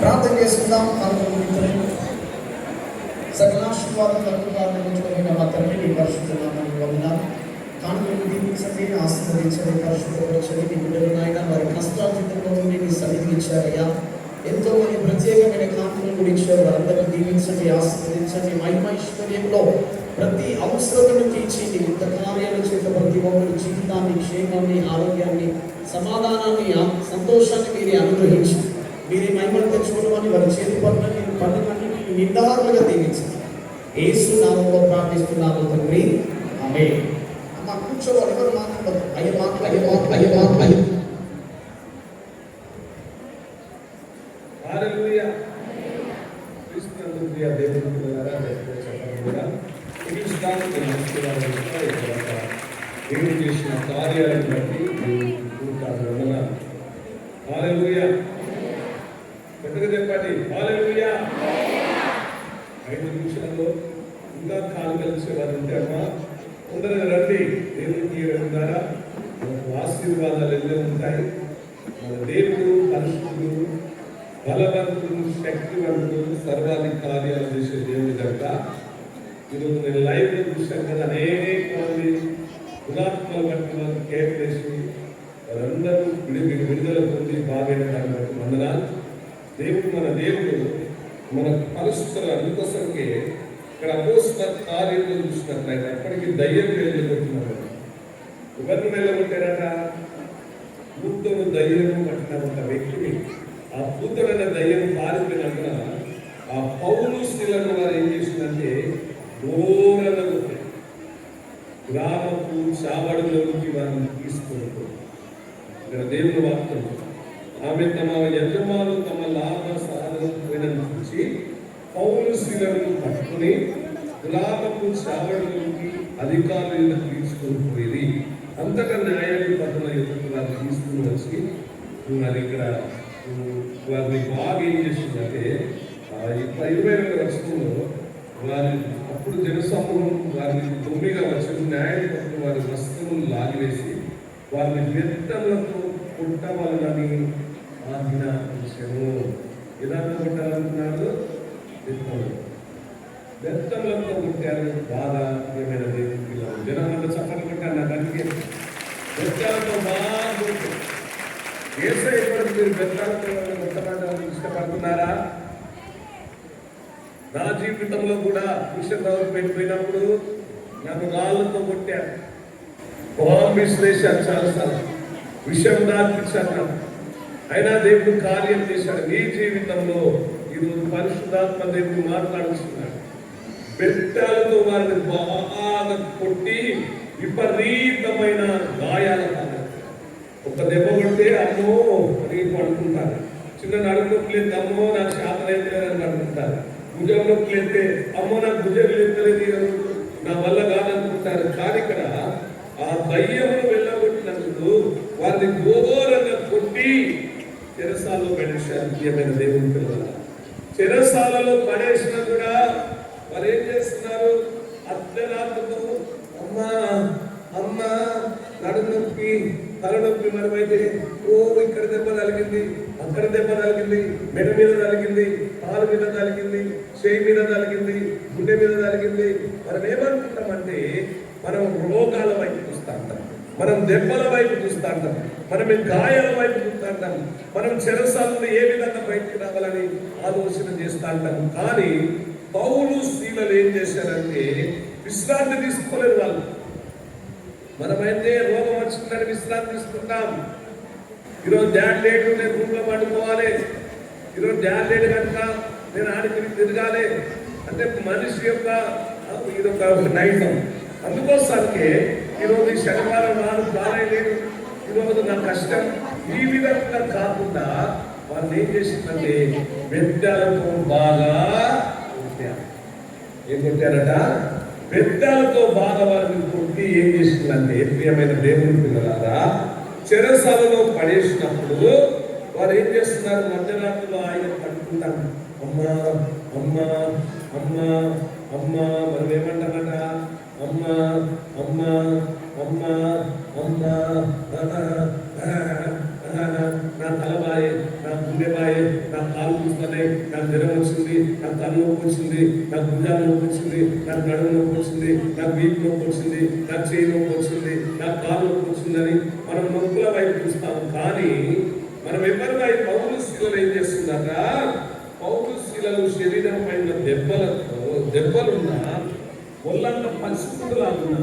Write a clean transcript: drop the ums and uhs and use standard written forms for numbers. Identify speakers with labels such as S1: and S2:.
S1: ప్రార్థన చేసుకుందాం. సకలాశీర్వాదాలైన మా తండ్రి నీ పరిశుద్ధ నామానికి వందనాలు. కానుకలు దీవించండి, ఆశీర్వదించండి, పరిశుద్ధపరచండి. నీ బిడ్డలు నాయన వారి కష్టాల జీవితంలో నుండి నీ సన్నిధిని ఇచ్చారయ్యా. ఎంతో మంది ప్రత్యేకమైన కానుకలు కూడా ఇచ్చారు. వారందరినీ దీవించండి, ఆశీర్వదించండి. మహిమైశ్వర్యంలో ప్రతి అవసరతను తీర్చి నీ యుద్ధ కార్యాల చేత ప్రతి ఒక్కరి జీవితాన్ని, క్షేమాన్ని, ఆరోగ్యాన్ని, సమాధానాన్ని, సంతోషాన్ని మీరే అనుగ్రహించి మీరే మహిమను తెచ్చుకోవడం వారి చేతి పనులన్నీ నిండారులుగా దీవించండి. యేసు నామములో ప్రార్థిస్తున్నాము తండ్రి, ఆమేన్. అమ్మ కూర్చోవాలి, ఎవరు మాట్లాడదు. అయ్యే
S2: దేవుడు చేసిన కార్యాలను బట్టి హల్లెలూయా. గట్టిగా చెప్పండి హల్లెలూయా. 5 నిమిషాల్లో ఇంకా కాలు కలిసే వారు ఉంటే అమ్మా తొందరగా రండి. దేవుడికి ద్వారా మనకు ఆశీర్వాదాలు ఎన్నో ఉంటాయి. మన దేవుడు పరిశుద్ధుడు, బలవంతుడు, శక్తివంతుడు, సర్వాధికార్యాలు చేసే దేవుడి కనుక ఈరోజు నేను లైవ్లో చూశాను కదా, అనేక మంది గుణాత్మలు బట్టి వాళ్ళు కేర్ చేసి వారందరూ విడుదల పొంది బాగైన దాన్ని బట్టి వందనాలు. దేవుడు మన పరిస్థితులు అందుకోసంకే ఇక్కడ అపోస్తల కార్యంలో చూసినట్లయితే అప్పటికి దయ్యం వెళ్ళగొట్టినారు. ఎవరిని వెళ్ళగొట్టారట? భూతుడు దయ్యం పట్టిన ఒక వ్యక్తిని. ఆ భూతుడైన దయ్యం పారిపోయినాక ఆ పౌలు స్త్రీలను వారు ఏం చేసిందంటే ఘోరంగా కొట్టారు. గ్రామపు చావడిలోకి వారిని తీసుకుంటూ ఇక్కడ దేవుని వాక్యం ఆమె తమ యజమానులు తమ లాభ సాధన నుంచి పౌలు స్త్రీలను పట్టుకుని గ్రామపు చావడిలోకి అధికారులను తీసుకొని పోయి అంతటా న్యాయాధిపతుల ఎదురు వారిని తీసుకుని వచ్చి మరి ఇక్కడ వారిని బాగా ఏం చేసిందంటే 22వ వచనంలో వారి అప్పుడు జనసమూహం వారిని దొమ్మిగా వచ్చిన న్యాయాధిపతులు వారి వస్త్రములు లాగివేసి వారిని బెత్తములతో కొట్టవాలని ఆజ్ఞాపించెను. ఎలా కొట్టాలనుకున్నారు? బెత్తములతో కొట్టారు. బాగా ఏమైనా దేవుడికి జనమంతా చప్పట్లు కొట్టారు. నాకు అందుకే బెత్తాలతో బాగా ఏసైపడి మీరు బెత్తాలతో కొట్టడానికి ఇష్టపడుతున్నారా? నా జీవితంలో కూడా విషయం పెట్టిపోయినప్పుడు నన్ను రాళ్ళతో కొట్టారు, విశ్లేషాలు చాలాసార్లు విషయం దాల్పించాను. అయినా దేవుడు కార్యం చేశాడు. నీ జీవితంలో ఈరోజు పరిశుద్ధాత్మ దేవుడు మాట్లాడుతున్నాడు. బెత్తాలతో వారిని బాగా కొట్టి విపరీతమైన గాయాల ఒక దెబ్బ కొడితే అమ్మో అని పడుకుంటారు. చిన్న నడుపునొప్పి లేదు, అమ్మో నాకు శాతం లేదని అనుకుంటారు. భుజం నొప్పి లేస్తే అమ్మో నాకు భుజం లేదు, నా వల్ల కాదనుకుంటారు. కానీ ఇక్కడ ఆ దయ్యమును వెళ్ళగొట్టినందుకు వారిని ఘోరంగా కొట్టి చెరసాలలో పడేశారు. ప్రియమైన దేవుని పిల్లల, చెరసాలలో పడేసినా కూడా వారు ఏం చేస్తున్నారు? అర్ధరాత్రితో అమ్మా అమ్మా నడునొప్పి, తలనొప్పి, మనమైతే ఓ ఇక్కడ దెబ్బ తగిలింది, అక్కడ దెబ్బ తగిలింది, మెడ మీద తగిలింది, కాలు మీద తగిలింది, చేయి మీద తగిలింది, గుండె మీద తగిలింది. మనం ఏమనుకుంటామంటే మనం రోగాల వైపు చూస్తూ ఉంటాం, మనం దెబ్బల వైపు చూస్తూ ఉంటాం, మనం గాయాల వైపు చూస్తూ ఉంటాం, మనం చెరసాలను ఏ విధంగా బయటకు రావాలని ఆలోచన చేస్తూ ఉంటాం. కానీ పౌలు స్త్రీలు ఏం చేశారంటే విశ్రాంతి తీసుకోలేదు వాళ్ళు. మనమైతే రోగం వచ్చిందని విశ్రాంతి తీసుకుంటాం. ఈరోజు డాడ్ లేట్, నేను రూమ్లో పడుకోవాలి, ఈరోజు డాడ్ లేట్ కనుక నేను ఆడికి తిరగాలి అంటే మనిషి యొక్క ఇదొక నైజం. అందుకోసానికే ఈరోజు శనివారం నాడు బాగాలేదు, ఈరోజు నా కష్టం, ఈ విధంగా కాకుండా వాళ్ళు ఏం చేసిందంటే బెత్తాలతో బాగా కొట్టారు. ఏం కొట్టారట? బెత్తాలతో బాగా వారిని కొట్టి ఏం చేసిందంటే ప్రియమైన దేవుని పిల్లలారా చెరసాలలో పడేసినప్పుడు వారు ఏం చేస్తున్నారు? మధ్యరాత్రిలో ఆయన పట్టుకుంటారు. అమ్మా అమ్మా అమ్మా అమ్మా, మనం ఏమంటామట? అమ్మా అమ్మా అమ్మా అమ్మా, నా తలబాయే, నా గుండెబాయే, నా కాలు చూస్తానే, నాకు నొప్పి వచ్చింది, నాకు భుజాలు నొప్పి వచ్చింది, నాకు నడుము నొప్పి వచ్చింది, నాకు వీపు నొప్పి వచ్చింది, నాకు చేయి నొప్పి వచ్చింది, నాకు కాలు నొప్పి వచ్చిందని మనం నొప్పుల వైపు చూస్తాము. కానీ మనం ఎవరి వైపు పౌలు శీలలు ఏం చేస్తుందట? పౌలు శీలలు శరీరం పైన దెబ్బలున్నా ఒళ్ళంతా పరిశుద్ధులాగున్నా